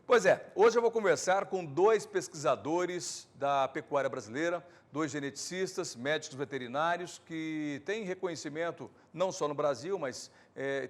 Pois é, hoje eu vou conversar com dois pesquisadores da pecuária brasileira, dois geneticistas, médicos veterinários, que têm reconhecimento não só no Brasil, mas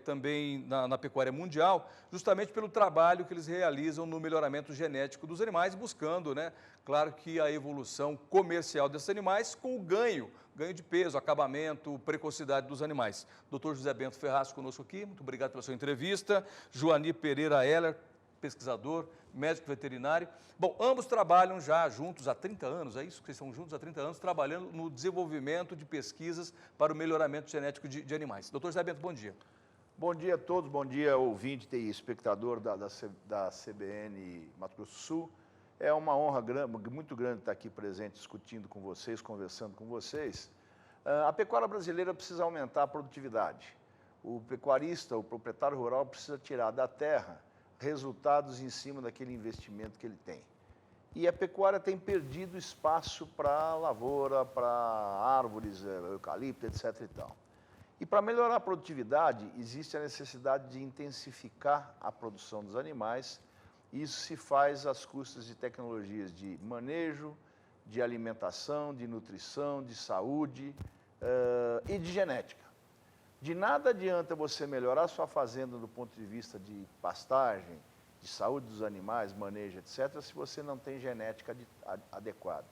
também na pecuária mundial, justamente pelo trabalho que eles realizam no melhoramento genético dos animais, buscando, né, claro que a evolução comercial desses animais com o ganho de peso, acabamento, precocidade dos animais. Dr. José Bento Ferraz conosco aqui, muito obrigado pela sua entrevista. Joani Pereira Heller, pesquisador, médico veterinário. Bom, ambos trabalham já juntos há 30 anos, é isso? Que vocês estão juntos há 30 anos, trabalhando no desenvolvimento de pesquisas para o melhoramento genético de animais. Doutor José Bento, bom dia. Bom dia a todos, bom dia ouvinte e espectador da CBN Mato Grosso do Sul. É uma honra muito grande estar aqui presente, discutindo com vocês, conversando com vocês. A pecuária brasileira precisa aumentar a produtividade. O pecuarista, o proprietário rural precisa tirar da terra resultados em cima daquele investimento que ele tem. E a pecuária tem perdido espaço para lavoura, para árvores, eucalipto, etc. e tal. E para melhorar a produtividade, existe a necessidade de intensificar a produção dos animais. Isso se faz às custas de tecnologias de manejo, de alimentação, de nutrição, de saúde e de genética. De nada adianta você melhorar sua fazenda do ponto de vista de pastagem, de saúde dos animais, manejo, etc., se você não tem genética adequada.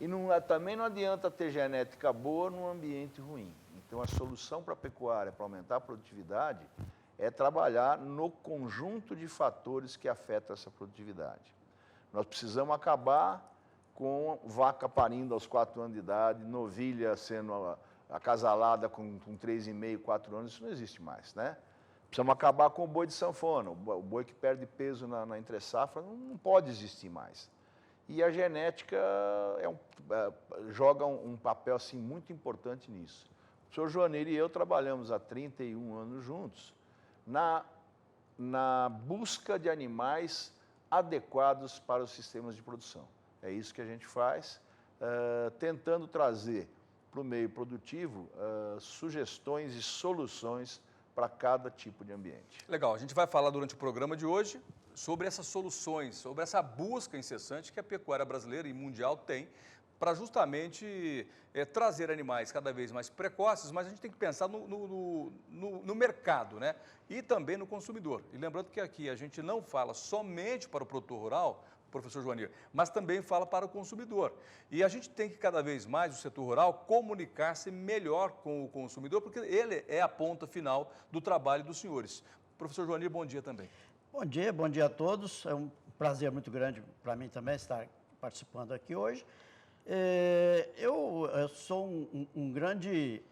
E também não adianta ter genética boa num ambiente ruim. Então, a solução para a pecuária, para aumentar a produtividade, é trabalhar no conjunto de fatores que afetam essa produtividade. Nós precisamos acabar com vaca parindo aos 4 anos de idade, novilha sendo acasalada com 3,5, 4 anos, isso não existe mais, né? Precisamos acabar com o boi de sanfona, o boi que perde peso na entre-safra não pode existir mais. E a genética joga um papel assim, muito importante nisso. O senhor Joanir e eu trabalhamos há 31 anos juntos na busca de animais adequados para os sistemas de produção. É isso que a gente faz, tentando trazer para o meio produtivo sugestões e soluções para cada tipo de ambiente. Legal, a gente vai falar durante o programa de hoje sobre essas soluções, sobre essa busca incessante que a pecuária brasileira e mundial tem para justamente trazer animais cada vez mais precoces, mas a gente tem que pensar no mercado, né? E também no consumidor. E lembrando que aqui a gente não fala somente para o produtor rural, professor Joanir, mas também fala para o consumidor. E a gente tem que cada vez mais, o setor rural, comunicar-se melhor com o consumidor, porque ele é a ponta final do trabalho dos senhores. Professor Joanir, bom dia também. Bom dia a todos. É um prazer muito grande para mim também estar participando aqui hoje. Eu sou um grande,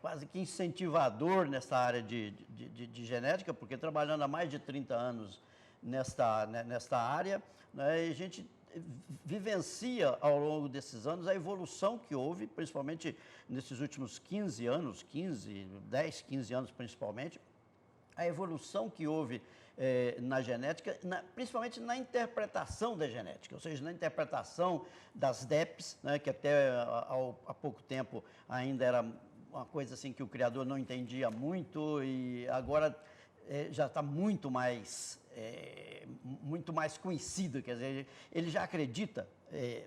quase que incentivador nessa área de genética, porque trabalhando há mais de 30 anos nesta área, né, a gente vivencia ao longo desses anos a evolução que houve, principalmente nesses últimos 15 anos, 10, 15 anos principalmente, a evolução que houve na genética, principalmente na interpretação da genética, ou seja, na interpretação das DEPs, né, que até há pouco tempo ainda era uma coisa assim que o criador não entendia muito e agora já está muito mais conhecido, quer dizer, ele já acredita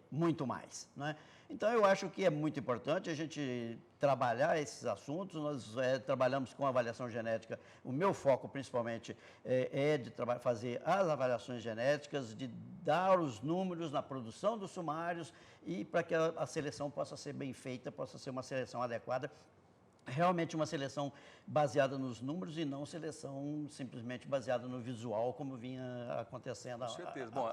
muito mais, né? Então, eu acho que é muito importante a gente trabalhar esses assuntos. Nós trabalhamos com avaliação genética. O meu foco, principalmente, é de fazer as avaliações genéticas, de dar os números na produção dos sumários e para que a seleção possa ser bem feita, possa ser uma seleção adequada. Realmente uma seleção baseada nos números e não seleção simplesmente baseada no visual, como vinha acontecendo. Com certeza. Bom,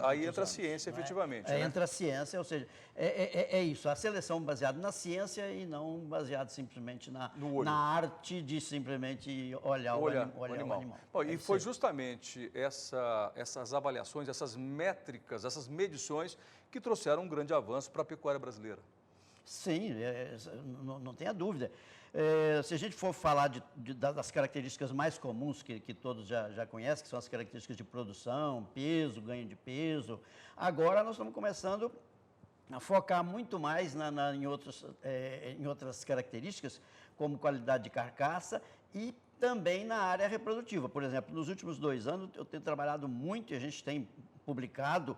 aí entra a ciência, efetivamente. Né? Entra a ciência, ou seja, é isso, a seleção baseada na ciência e não baseada simplesmente na arte de simplesmente olhar o animal. Bom, e foi justamente essas avaliações, essas métricas, essas medições que trouxeram um grande avanço para a pecuária brasileira. Sim, não tenha dúvida. Se a gente for falar das características mais comuns que todos já conhecem, que são as características de produção, peso, ganho de peso, agora nós estamos começando a focar muito mais em outras características, como qualidade de carcaça e também na área reprodutiva. Por exemplo, nos últimos 2 anos eu tenho trabalhado muito, e a gente tem publicado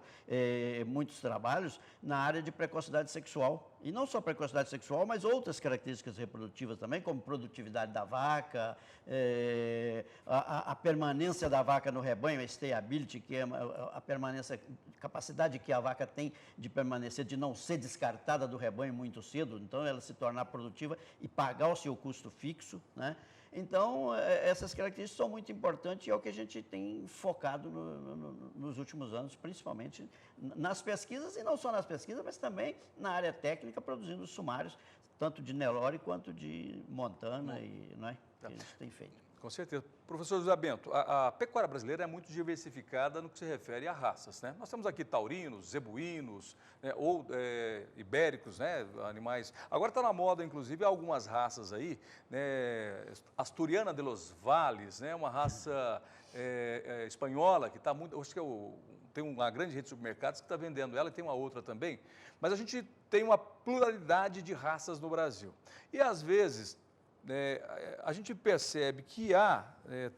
muitos trabalhos na área de precocidade sexual. E não só precocidade sexual, mas outras características reprodutivas também, como produtividade da vaca, a permanência da vaca no rebanho, a stayability, que é a permanência, capacidade que a vaca tem de permanecer, de não ser descartada do rebanho muito cedo, então ela se tornar produtiva e pagar o seu custo fixo, né? Então, essas características são muito importantes e é o que a gente tem focado nos últimos anos, principalmente nas pesquisas, e não só nas pesquisas, mas também na área técnica, produzindo sumários, tanto de Nelore quanto de Montana, não é? Que a gente tem feito. Com certeza. Professor José Bento, a pecuária brasileira é muito diversificada no que se refere a raças, né? Nós temos aqui taurinos, zebuínos, né, ou ibéricos, né, animais. Agora está na moda, inclusive, algumas raças aí, né, Asturiana de los Valles, né, uma raça espanhola que está muito, acho que tem uma grande rede de supermercados que está vendendo ela, e tem uma outra também. Mas a gente tem uma pluralidade de raças no Brasil. E, às vezes, a gente percebe que há,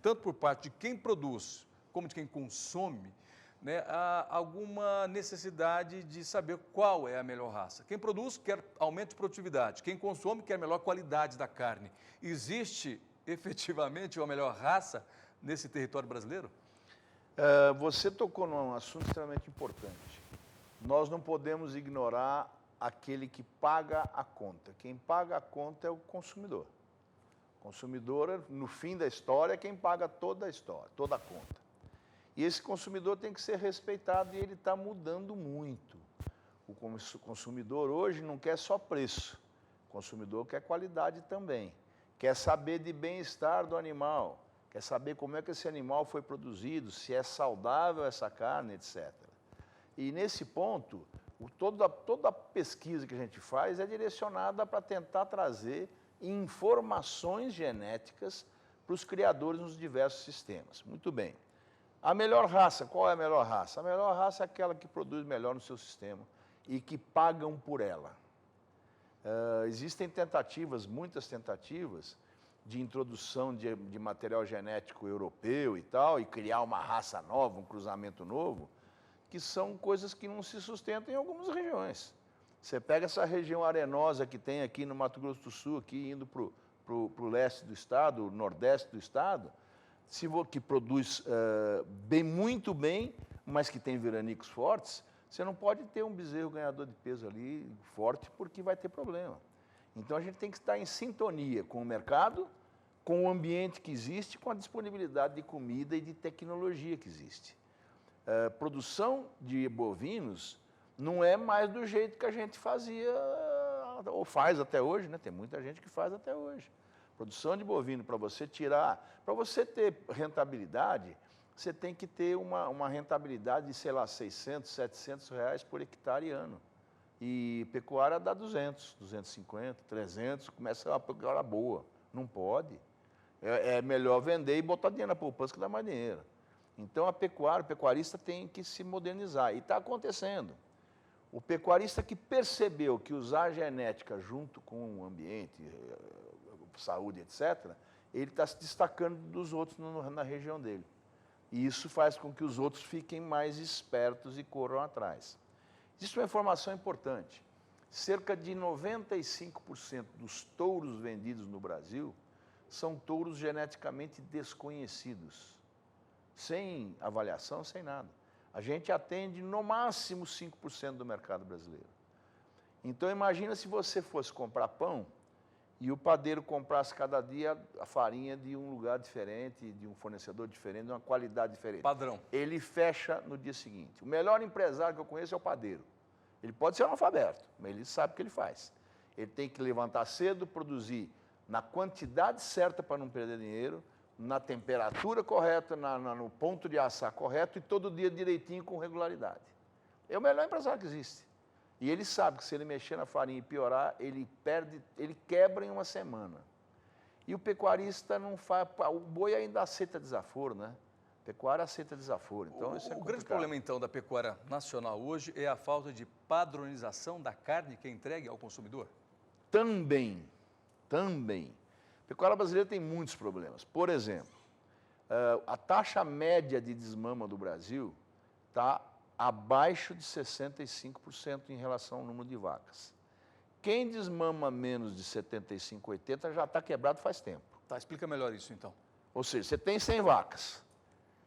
tanto por parte de quem produz como de quem consome, né, há alguma necessidade de saber qual é a melhor raça. Quem produz quer aumento de produtividade, quem consome quer melhor qualidade da carne. Existe efetivamente uma melhor raça nesse território brasileiro? Você tocou num assunto extremamente importante. Nós não podemos ignorar aquele que paga a conta. Quem paga a conta é o consumidor. O consumidor, no fim da história, é quem paga toda a história, toda a conta. E esse consumidor tem que ser respeitado e ele está mudando muito. O consumidor hoje não quer só preço, o consumidor quer qualidade também. Quer saber de bem-estar do animal, quer saber como é que esse animal foi produzido, se é saudável essa carne, etc. E nesse ponto, toda a pesquisa que a gente faz é direcionada para tentar trazer informações genéticas para os criadores nos diversos sistemas. Muito bem. A melhor raça, qual é a melhor raça? A melhor raça é aquela que produz melhor no seu sistema e que pagam por ela. Existem tentativas, muitas tentativas, de introdução de material genético europeu e tal, e criar uma raça nova, um cruzamento novo, que são coisas que não se sustentam em algumas regiões. Você pega essa região arenosa que tem aqui no Mato Grosso do Sul, aqui indo para o leste do estado, o nordeste do estado, que produz muito bem, mas que tem veranicos fortes, você não pode ter um bezerro ganhador de peso ali forte, porque vai ter problema. Então a gente tem que estar em sintonia com o mercado, com o ambiente que existe, com a disponibilidade de comida e de tecnologia que existe. Produção de bovinos não é mais do jeito que a gente fazia, ou faz até hoje, né? Tem muita gente que faz até hoje. Produção de bovino, para você ter rentabilidade, você tem que ter uma rentabilidade de, sei lá, 600, 700 reais por hectare ano. E pecuária dá 200, 250, 300, começa uma pecuária boa. Não pode. É melhor vender e botar dinheiro na poupança que dá mais dinheiro. Então, o pecuarista tem que se modernizar. E está acontecendo. O pecuarista que percebeu que usar a genética junto com o ambiente, saúde, etc., ele está se destacando dos outros na região dele. E isso faz com que os outros fiquem mais espertos e corram atrás. Existe uma informação importante. Cerca de 95% dos touros vendidos no Brasil são touros geneticamente desconhecidos, sem avaliação, sem nada. A gente atende no máximo 5% do mercado brasileiro. Então imagina se você fosse comprar pão e o padeiro comprasse cada dia a farinha de um lugar diferente, de um fornecedor diferente, de uma qualidade diferente. Padrão. Ele fecha no dia seguinte. O melhor empresário que eu conheço é o padeiro. Ele pode ser analfabeto, mas ele sabe o que ele faz. Ele tem que levantar cedo, produzir na quantidade certa para não perder dinheiro, na temperatura correta, no ponto de assar correto e todo dia direitinho com regularidade. É o melhor empresário que existe. E ele sabe que se ele mexer na farinha e piorar, ele quebra em uma semana. E o pecuarista não faz... O boi ainda aceita desaforo, né? A pecuária aceita desaforo. Então, isso é complicado. O grande problema, então, da pecuária nacional hoje é a falta de padronização da carne que é entregue ao consumidor? Também. A pecuária brasileira tem muitos problemas. Por exemplo, a taxa média de desmama do Brasil está abaixo de 65% em relação ao número de vacas. Quem desmama menos de 75, 80 já está quebrado faz tempo. Tá, explica melhor isso então. Ou seja, você tem 100 vacas.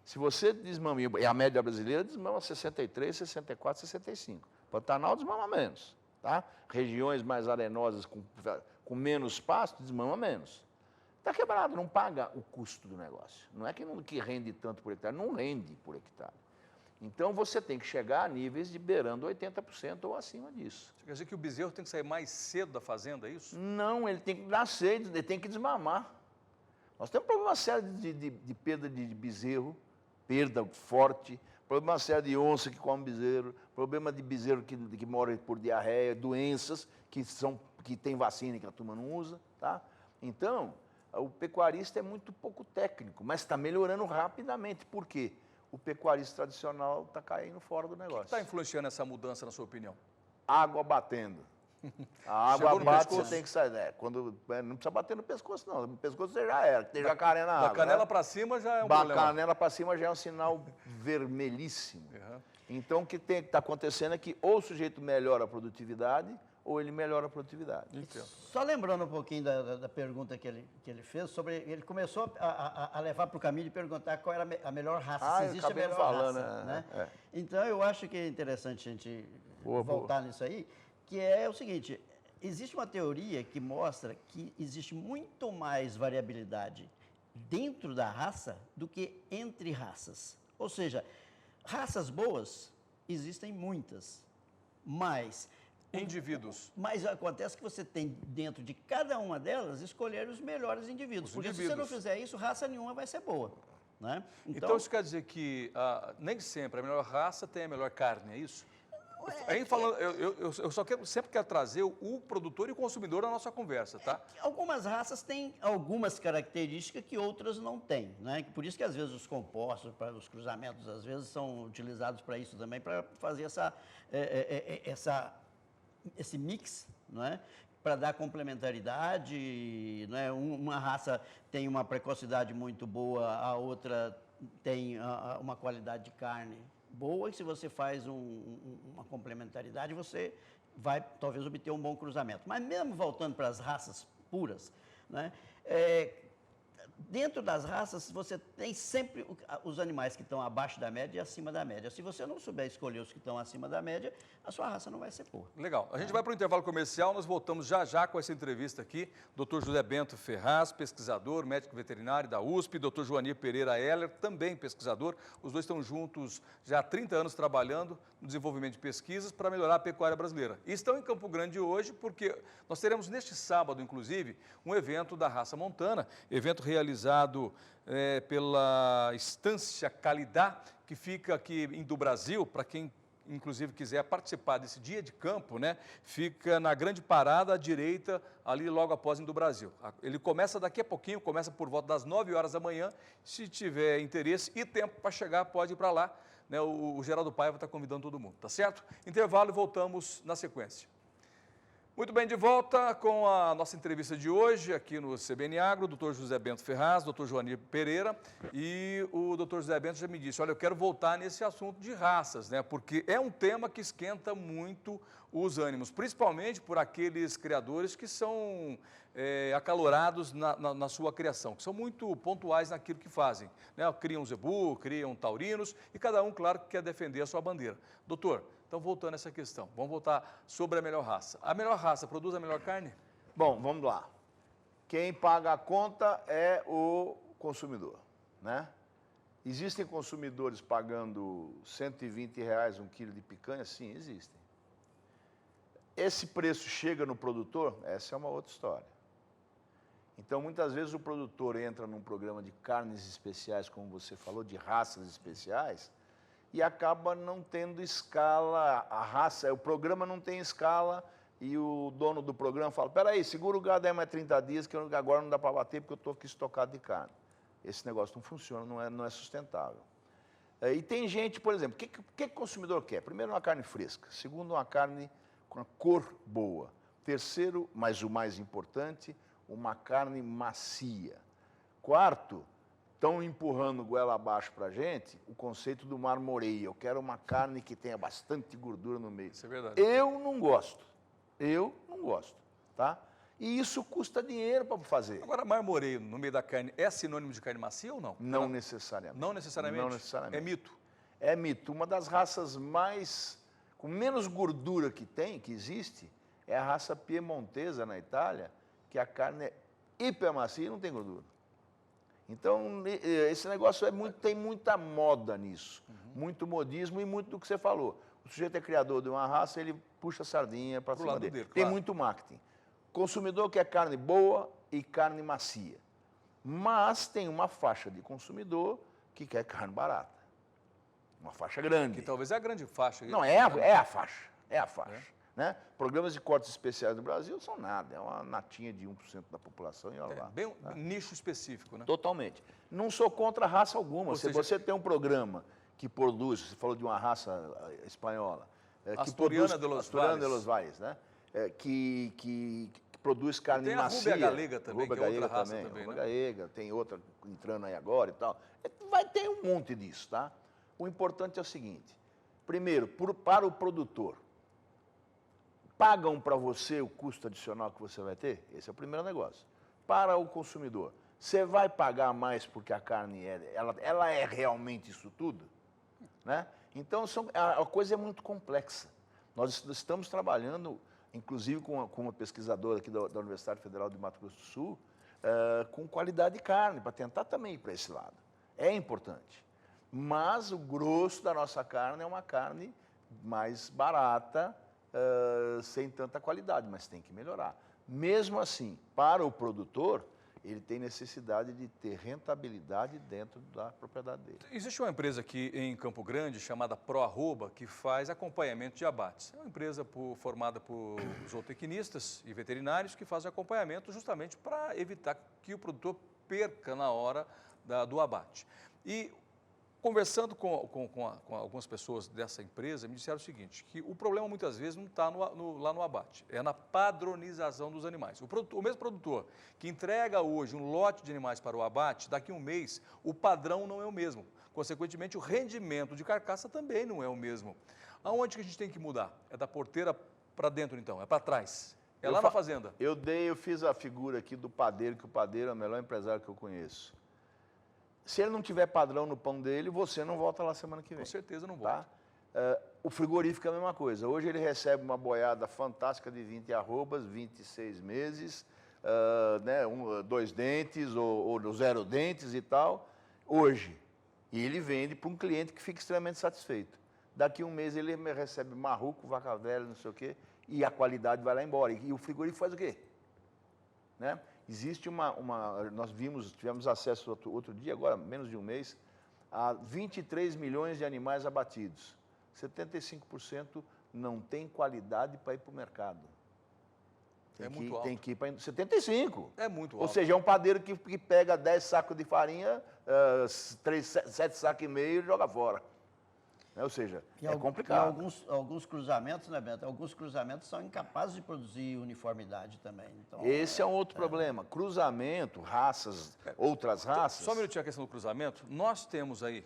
Se você desmama, e a média brasileira desmama 63, 64, 65. Pantanal desmama menos. Tá? Regiões mais arenosas, com menos pasto, desmama menos. Está quebrado, não paga o custo do negócio. Não é que rende tanto por hectare, não rende por hectare. Então, você tem que chegar a níveis de beirando 80% ou acima disso. Você quer dizer que o bezerro tem que sair mais cedo da fazenda, é isso? Não, ele tem que nascer, ele tem que desmamar. Nós temos um problema sério de perda de bezerro, perda forte, problema sério de onça que come bezerro, problema de bezerro que morre por diarreia, doenças que tem vacina e que a turma não usa. Tá? Então, o pecuarista é muito pouco técnico, mas está melhorando rapidamente. Por quê? O pecuarista tradicional está caindo fora do negócio. O que está influenciando essa mudança, na sua opinião? Água batendo. A água Chegou no bate, pescoço? você tem que sair. Não precisa bater no pescoço, não. No pescoço você já era, tem jacaré na água. Da canela né? para cima já é um Da problema. canela para cima já é um sinal vermelhíssimo. Uhum. Então, o que está acontecendo é que ou o sujeito melhora a produtividade, ou ele melhora a produtividade. Entendo. Só lembrando um pouquinho da pergunta que ele fez, ele começou a levar para o caminho de perguntar qual era a melhor raça, se eu existe a acabei melhor falando, raça. Né? é. Então, eu acho que é interessante a gente Boa, voltar nisso aí, que é o seguinte, existe uma teoria que mostra que existe muito mais variabilidade dentro da raça do que entre raças. Ou seja, raças boas existem muitas, mas Indivíduos. Mas acontece que você tem dentro de cada uma delas escolher os melhores indivíduos. Porque se você não fizer isso, raça nenhuma vai ser boa. Né? Então, isso quer dizer que nem sempre a melhor raça tem a melhor carne, é isso? Aí falando, eu sempre quero trazer o produtor e o consumidor na nossa conversa, tá? Algumas raças têm algumas características que outras não têm, né? Por isso que às vezes os compostos, os cruzamentos, às vezes são utilizados para isso também, para fazer esse mix, não é? Para dar complementaridade, não é? Uma raça tem uma precocidade muito boa, a outra tem uma qualidade de carne boa, e se você faz uma complementaridade, você vai talvez obter um bom cruzamento. Mas mesmo voltando para as raças puras, né? Dentro das raças, você tem sempre os animais que estão abaixo da média e acima da média. Se você não souber escolher os que estão acima da média, a sua raça não vai ser boa. Legal. A gente vai para o intervalo comercial, nós voltamos já com essa entrevista aqui. Dr. José Bento Ferraz, pesquisador, médico veterinário da USP, Dr. Joanir Pereira Heller, também pesquisador. Os dois estão juntos já há 30 anos trabalhando no desenvolvimento de pesquisas para melhorar a pecuária brasileira. E estão em Campo Grande hoje porque nós teremos neste sábado, inclusive, um evento da raça montana, evento realizado pela Estância Calidá, que fica aqui do Brasil, para quem inclusive quiser participar desse dia de campo, né, fica na Grande Parada à direita, ali logo após do Brasil. Ele começa daqui a pouquinho, começa por volta das 9 horas da manhã. Se tiver interesse e tempo para chegar, pode ir para lá. Né, o Geraldo Paiva está convidando todo mundo, tá certo? Intervalo e voltamos na sequência. Muito bem, de volta com a nossa entrevista de hoje aqui no CBN Agro, Dr. José Bento Ferraz, Dr. Joanir Pereira, e o Dr. José Bento já me disse, olha, eu quero voltar nesse assunto de raças, né, porque é um tema que esquenta muito os ânimos, principalmente por aqueles criadores que são acalorados na sua criação, que são muito pontuais naquilo que fazem, né, criam zebu, criam taurinos, e cada um, claro, quer defender a sua bandeira. Doutor, então, voltando a essa questão, vamos voltar sobre a melhor raça. A melhor raça produz a melhor carne? Bom, vamos lá. Quem paga a conta é o consumidor, né? Existem consumidores pagando R$120 um quilo de picanha? Sim, existem. Esse preço chega no produtor? Essa é uma outra história. Então, muitas vezes o produtor entra num programa de carnes especiais, como você falou, de raças especiais, e acaba não tendo escala, a raça, o programa não tem escala, e o dono do programa fala, peraí, segura o gado aí mais 30 dias, que agora não dá para bater, porque eu estou aqui estocado de carne. Esse negócio não funciona, não é sustentável. E tem gente, por exemplo, o que o consumidor quer? Primeiro, uma carne fresca. Segundo, uma carne com a cor boa. Terceiro, mas o mais importante, uma carne macia. Quarto, estão empurrando goela abaixo para a gente o conceito do marmoreio. Eu quero uma carne que tenha bastante gordura no meio. Isso é verdade. Eu não gosto, tá? E isso custa dinheiro para fazer. Agora, marmoreio no meio da carne é sinônimo de carne macia ou não? Não necessariamente. Não necessariamente? Não necessariamente. É mito? É mito. Uma das raças com menos gordura que existe, é a raça piemontesa na Itália, que a carne é hiper macia e não tem gordura. Então, esse negócio tem muita moda nisso, muito modismo e muito do que você falou. O sujeito é criador de uma raça, ele puxa a sardinha para cima dele. Tem claro. muito marketing. Consumidor quer carne boa e carne macia. Mas tem uma faixa de consumidor que quer carne barata. Uma faixa grande. Que talvez é a grande faixa. Não, é a faixa. É a faixa. Né? Programas de cortes especiais no Brasil são nada. É uma natinha de 1% da população e olha lá. Bem um nicho específico, né? Totalmente. Não sou contra raça alguma. Se seja, você tem um programa que produz, você falou de uma raça espanhola, Asturiana de los Valles, né? Que produz carne tem a macia. Rúbia Galega também, Rúbia que é outra Galega raça também, também, Rúbia né? Galega, tem outra entrando aí agora e tal. Vai ter um monte disso, tá? O importante é o seguinte, primeiro, para o produtor, pagam para você o custo adicional que você vai ter? Esse é o primeiro negócio. Para o consumidor, você vai pagar mais porque a carne ela é realmente isso tudo? Né? Então, a coisa é muito complexa. Nós estamos trabalhando, inclusive com uma pesquisadora aqui da Universidade Federal de Mato Grosso do Sul, com qualidade de carne, para tentar também ir para esse lado. É importante. Mas o grosso da nossa carne é uma carne mais barata, sem tanta qualidade, mas tem que melhorar. Mesmo assim, para o produtor, ele tem necessidade de ter rentabilidade dentro da propriedade dele. Existe uma empresa aqui em Campo Grande chamada ProArroba que faz acompanhamento de abates. É uma empresa formada por zootecnistas e veterinários que fazem acompanhamento justamente para evitar que o produtor perca na hora do abate. E conversando com algumas pessoas dessa empresa, me disseram o seguinte, que o problema muitas vezes não está lá no abate, é na padronização dos animais. O mesmo produtor que entrega hoje um lote de animais para o abate, daqui a um mês, o padrão não é o mesmo. Consequentemente, o rendimento de carcaça também não é o mesmo. Aonde que a gente tem que mudar? É da porteira para dentro, então? É para trás? É lá na fazenda? Eu fiz a figura aqui do padeiro, que o padeiro é o melhor empresário que eu conheço. Se ele não tiver padrão no pão dele, você não volta lá semana que vem. Com certeza não volta. Tá? O frigorífico é a mesma coisa. Hoje ele recebe uma boiada fantástica de 20 arrobas, 26 meses, né, 2 dentes ou 0 dentes e tal, hoje. E ele vende para um cliente que fica extremamente satisfeito. Daqui a um mês ele recebe marruco, vaca velha, não sei o quê, e a qualidade vai lá embora. E o frigorífico faz o quê? Né? Existe nós tivemos acesso outro dia, agora menos de um mês, a 23 milhões de animais abatidos. 75% não tem qualidade para ir para o mercado. Muito alto. Tem que ir para 75. É muito alto. Ou seja, é um padeiro que pega 10 sacos de farinha, 7 sacos e meio e joga fora. Ou seja, é complicado. E alguns cruzamentos, né, Bento? Alguns cruzamentos são incapazes de produzir uniformidade também. Então, esse é um outro problema. Cruzamento, raças, outras raças. Só um minutinho a questão do cruzamento. Nós temos aí,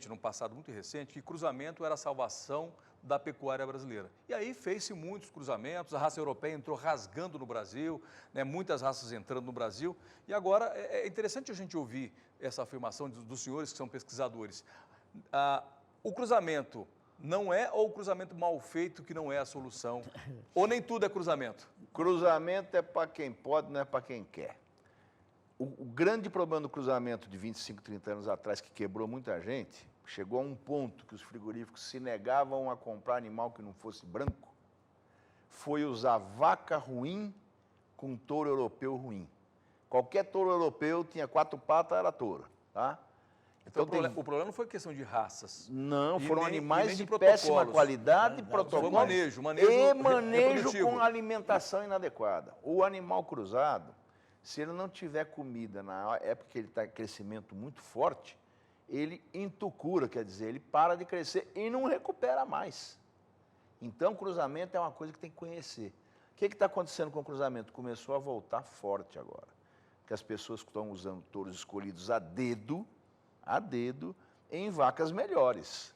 num passado muito recente, que cruzamento era a salvação da pecuária brasileira. E aí fez-se muitos cruzamentos, a raça europeia entrou rasgando no Brasil, né, muitas raças entrando no Brasil. E agora é interessante a gente ouvir essa afirmação dos senhores que são pesquisadores. O cruzamento não é, ou o cruzamento mal feito que não é a solução? Ou nem tudo é cruzamento? Cruzamento é para quem pode, não é para quem quer. O grande problema do cruzamento de 25, 30 anos atrás, que quebrou muita gente, chegou a um ponto que os frigoríficos se negavam a comprar animal que não fosse branco, foi usar vaca ruim com touro europeu ruim. Qualquer touro europeu tinha 4 patas, era touro, tá? Então, o problema não foi questão de raças. Não, foram animais de de péssima qualidade, protocolos. Foi manejo e manejo reprodutivo. com alimentação inadequada. O animal cruzado, se ele não tiver comida na época que ele está em crescimento muito forte, ele entucura, quer dizer, ele para de crescer e não recupera mais. Então, cruzamento é uma coisa que tem que conhecer. O que está acontecendo com o cruzamento? Começou a voltar forte agora. Que as pessoas estão usando touros escolhidos a dedo, em vacas melhores.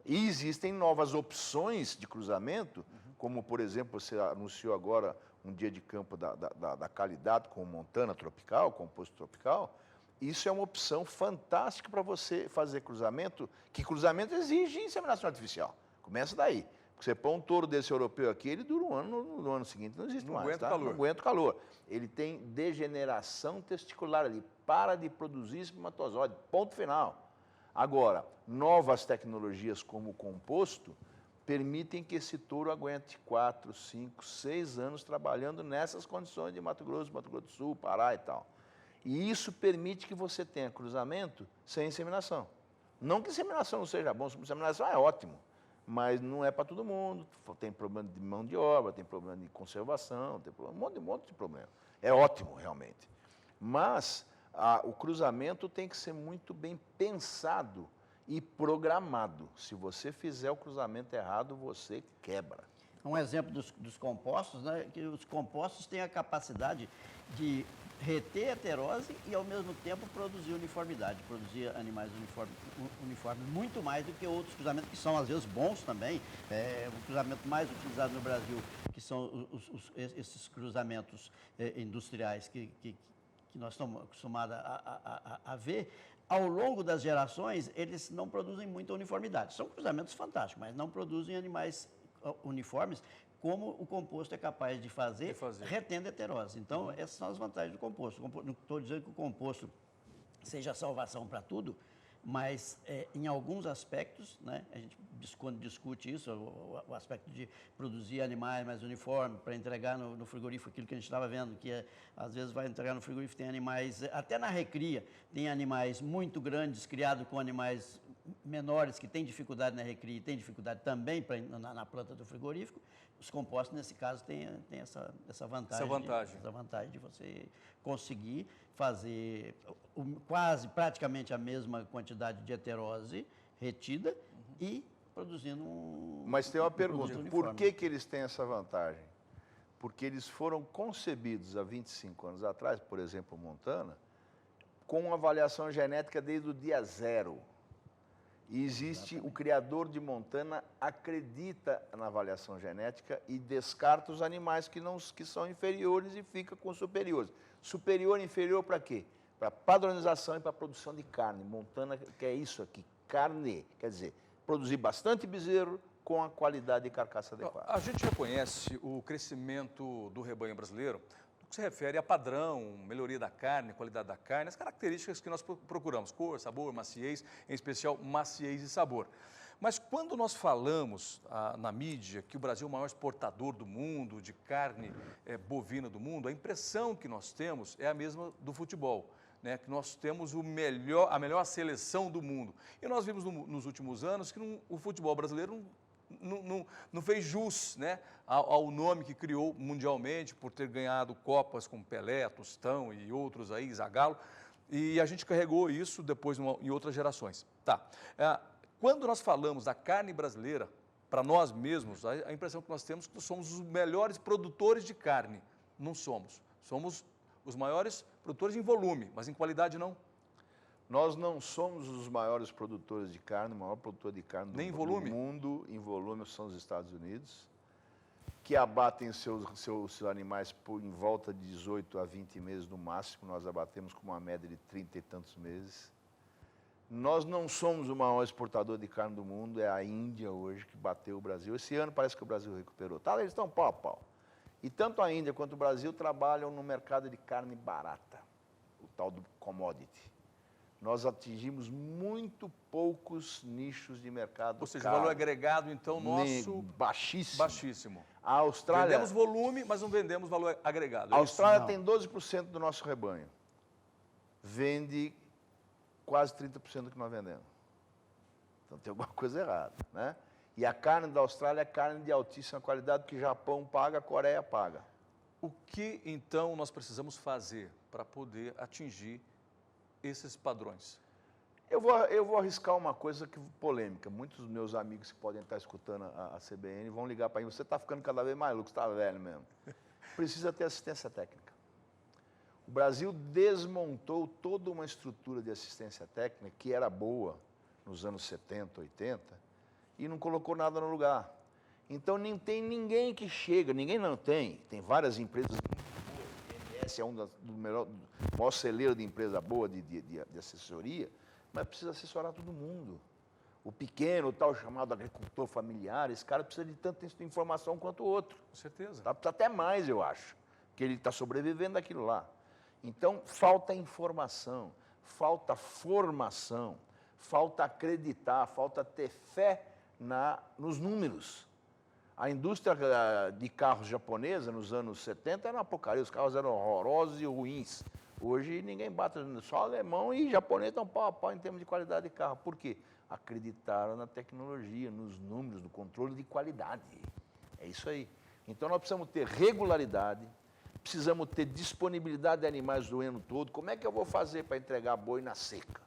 E existem novas opções de cruzamento, como, por exemplo, você anunciou agora um dia de campo da qualidade com Montana Tropical, composto tropical. Isso é uma opção fantástica para você fazer cruzamento, que cruzamento exige inseminação artificial. Começa daí. Você põe um touro desse europeu aqui, ele dura um ano, no ano seguinte não existe mais. Aguenta calor. Não aguenta o calor. Ele tem degeneração testicular ali, para de produzir espermatozoide, ponto final. Agora, novas tecnologias como o composto permitem que esse touro aguente 4, 5, 6 anos trabalhando nessas condições de Mato Grosso do Sul, Pará e tal. E isso permite que você tenha cruzamento sem inseminação. Não que inseminação não seja bom, inseminação é ótimo, mas não é para todo mundo. Tem problema de mão de obra, tem problema de conservação, tem problema, um monte de problema. É ótimo, realmente. Mas o cruzamento tem que ser muito bem pensado e programado. Se você fizer o cruzamento errado, você quebra. Um exemplo dos compostos, né, que os compostos têm a capacidade de reter heterose e, ao mesmo tempo, produzir uniformidade, produzir animais uniformes, muito mais do que outros cruzamentos, que são, às vezes, bons também. O cruzamento mais utilizado no Brasil, que são esses cruzamentos industriais que nós estamos acostumados a ver. Ao longo das gerações, eles não produzem muita uniformidade. São cruzamentos fantásticos, mas não produzem animais uniformes, como o composto é capaz de fazer, retendo heterose. Então, essas são as vantagens do composto. Não estou dizendo que o composto seja a salvação para tudo, mas em alguns aspectos, né, a gente quando discute isso, o aspecto de produzir animais mais uniformes para entregar no frigorífico, aquilo que a gente estava vendo, que às vezes vai entregar no frigorífico, tem animais, até na recria, tem animais muito grandes criados com animais menores que têm dificuldade na recria e têm dificuldade também na planta do frigorífico. Os compostos, nesse caso, têm essa vantagem de você conseguir fazer praticamente a mesma quantidade de heterose retida e produzindo Mas tem uma pergunta, por que eles têm essa vantagem? Porque eles foram concebidos há 25 anos atrás, por exemplo, Montana, com uma avaliação genética desde o dia 0. E existe, o criador de Montana acredita na avaliação genética e descarta os animais que são inferiores e fica com superiores. Superior e inferior para quê? Para padronização e para produção de carne. Montana quer isso aqui, carne. Quer dizer, produzir bastante bezerro com a qualidade de carcaça adequada. A gente reconhece o crescimento do rebanho brasileiro no que se refere a padrão, melhoria da carne, qualidade da carne, as características que nós procuramos, cor, sabor, maciez, em especial maciez e sabor. Mas quando nós falamos na mídia que o Brasil é o maior exportador do mundo, de carne bovina do mundo, a impressão que nós temos é a mesma do futebol, né? Que nós temos a melhor seleção do mundo. E nós vimos nos últimos anos que o futebol brasileiro não fez jus, né, ao nome que criou mundialmente por ter ganhado Copas com Pelé, Tostão e outros aí, Zagallo, e a gente carregou isso depois em outras gerações. Tá. Quando nós falamos da carne brasileira, para nós mesmos, a impressão que nós temos é que nós somos os melhores produtores de carne. Não somos. Somos os maiores produtores em volume, mas em qualidade não. Nós não somos os maiores produtores de carne, o maior produtor de carne do mundo, em volume, são os Estados Unidos, que abatem seus animais em volta de 18 a 20 meses no máximo, nós abatemos com uma média de 30 e tantos meses. Nós não somos o maior exportador de carne do mundo, é a Índia hoje que bateu o Brasil. Esse ano parece que o Brasil recuperou. Tá, eles estão pau a pau. E tanto a Índia quanto o Brasil trabalham no mercado de carne barata, o tal do commodity. Nós atingimos muito poucos nichos de mercado. Ou seja, o valor agregado, então, nosso... Baixíssimo. Baixíssimo. A Austrália... Vendemos volume, mas não vendemos valor agregado. A Austrália tem 12% do nosso rebanho. Vende quase 30% do que nós vendemos. Então tem alguma coisa errada, né? E a carne da Austrália é carne de altíssima qualidade, que o Japão paga, a Coreia paga. O que, então, nós precisamos fazer para poder atingir esses padrões? Eu vou arriscar uma coisa polêmica. Muitos dos meus amigos que podem estar escutando a CBN vão ligar para mim. Você está ficando cada vez mais louco, você está velho mesmo. precisa ter assistência técnica. O Brasil desmontou toda uma estrutura de assistência técnica que era boa nos anos 70, 80 e não colocou nada no lugar. Então nem tem ninguém que chega, ninguém não tem. Tem várias empresas boas, o INS é um do maior celeiro de empresa boa de assessoria, mas precisa assessorar todo mundo. O pequeno, o tal chamado agricultor familiar, esse cara precisa de tanta informação quanto o outro. Com certeza. Tá? Precisa até mais, eu acho, que ele está sobrevivendo daquilo lá. Então, falta informação, falta formação, falta acreditar, falta ter fé nos números. A indústria de carros japonesa, nos anos 70, era uma porcaria, os carros eram horrorosos e ruins. Hoje, ninguém bate, só alemão e japonês estão pau a pau em termos de qualidade de carro. Por quê? Acreditaram na tecnologia, nos números, no controle de qualidade. É isso aí. Então, nós precisamos ter regularidade, precisamos ter disponibilidade de animais do ano todo. Como é que eu vou fazer para entregar boi na seca?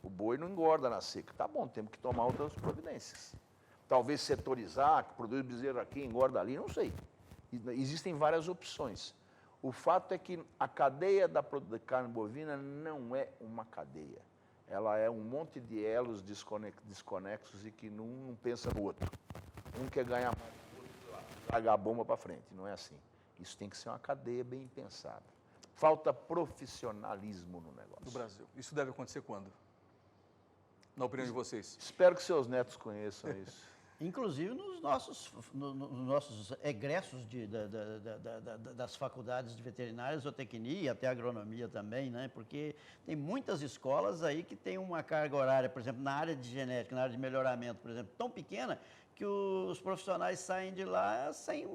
O boi não engorda na seca. Tá bom, temos que tomar outras providências. Talvez setorizar, que produz bezerro aqui, engorda ali, não sei. Existem várias opções. O fato é que a cadeia da carne bovina não é uma cadeia. Ela é um monte de elos desconexos e que não pensa no outro. Um quer ganhar mais do outro, larga a bomba para frente. Não é assim. Isso tem que ser uma cadeia bem pensada. Falta profissionalismo no negócio. No Brasil. Isso deve acontecer quando? Na opinião de vocês? Espero que seus netos conheçam isso. Inclusive nos nossos egressos das faculdades de veterinária, zootecnia e até agronomia também, né? Porque tem muitas escolas aí que tem uma carga horária, por exemplo, na área de genética, na área de melhoramento, por exemplo, tão pequena que os profissionais saem de lá sem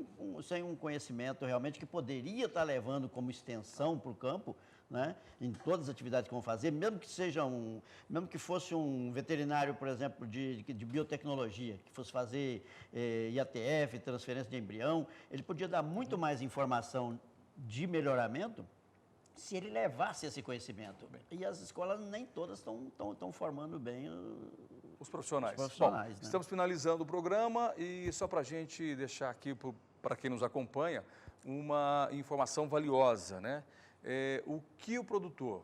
um conhecimento realmente que poderia estar levando como extensão para o campo, né, em todas as atividades que vão fazer, mesmo que fosse um veterinário, por exemplo, de biotecnologia, que fosse fazer IATF, transferência de embrião, ele podia dar muito mais informação de melhoramento se ele levasse esse conhecimento. E as escolas nem todas estão formando bem os profissionais. Bom, né? Estamos finalizando o programa e só para a gente deixar aqui, para quem nos acompanha, uma informação valiosa, né? O que o produtor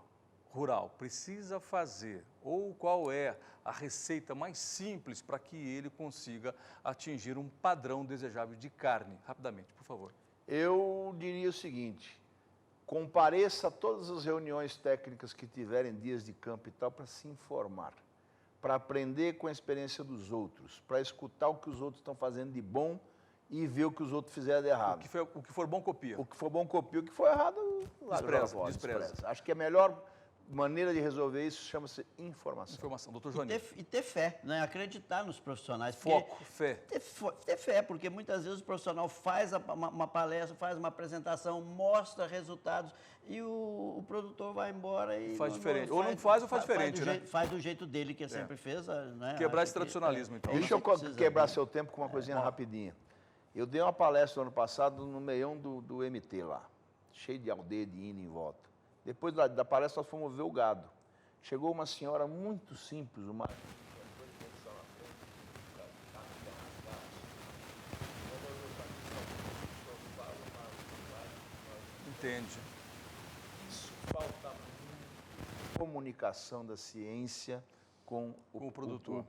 rural precisa fazer ou qual é a receita mais simples para que ele consiga atingir um padrão desejável de carne? Rapidamente, por favor. Eu diria o seguinte, compareça a todas as reuniões técnicas que tiverem dias de campo e tal para se informar, para aprender com a experiência dos outros, para escutar o que os outros estão fazendo de bom e ver o que os outros fizeram de errado. O que for bom, copia. O que for bom, copia. O que for errado, despreza. Acho que a melhor maneira de resolver isso chama-se informação. Doutor Joaninho. E ter fé, né? Acreditar nos profissionais. Foco, fé. Ter fé, porque muitas vezes o profissional faz uma palestra, faz uma apresentação, mostra resultados e o produtor vai embora e... Faz diferente. Ou não faz ou faz diferente, né? Faz do jeito dele, que sempre fez. Né? Quebrar esse tradicionalismo, então. Deixa eu quebrar seu tempo com uma coisinha rapidinha. Eu dei uma palestra no ano passado no meião do MT lá, cheio de aldeia, de índio em volta. Depois da palestra, nós fomos ver o gado. Chegou uma senhora muito simples, uma... Entende. Isso falta muito. Comunicação da ciência com o produtor.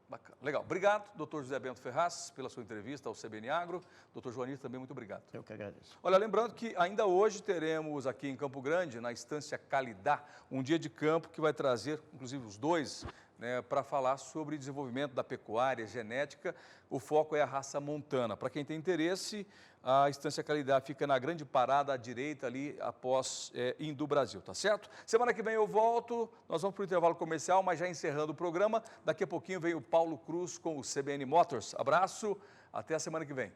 Bacana. Legal. Obrigado, doutor José Bento Ferraz, pela sua entrevista ao CBN Agro. Doutor Joanir, também muito obrigado. Eu que agradeço. Olha, lembrando que ainda hoje teremos aqui em Campo Grande, na Estância Calidá, um dia de campo que vai trazer, inclusive os dois, né, para falar sobre desenvolvimento da pecuária, genética. O foco é a raça montana. Para quem tem interesse, a Estância Calidá fica na grande parada à direita ali, após Indu Brasil, tá certo? Semana que vem eu volto, nós vamos para o intervalo comercial, mas já encerrando o programa. Daqui a pouquinho vem o Paulo Cruz com o CBN Motors. Abraço, até a semana que vem.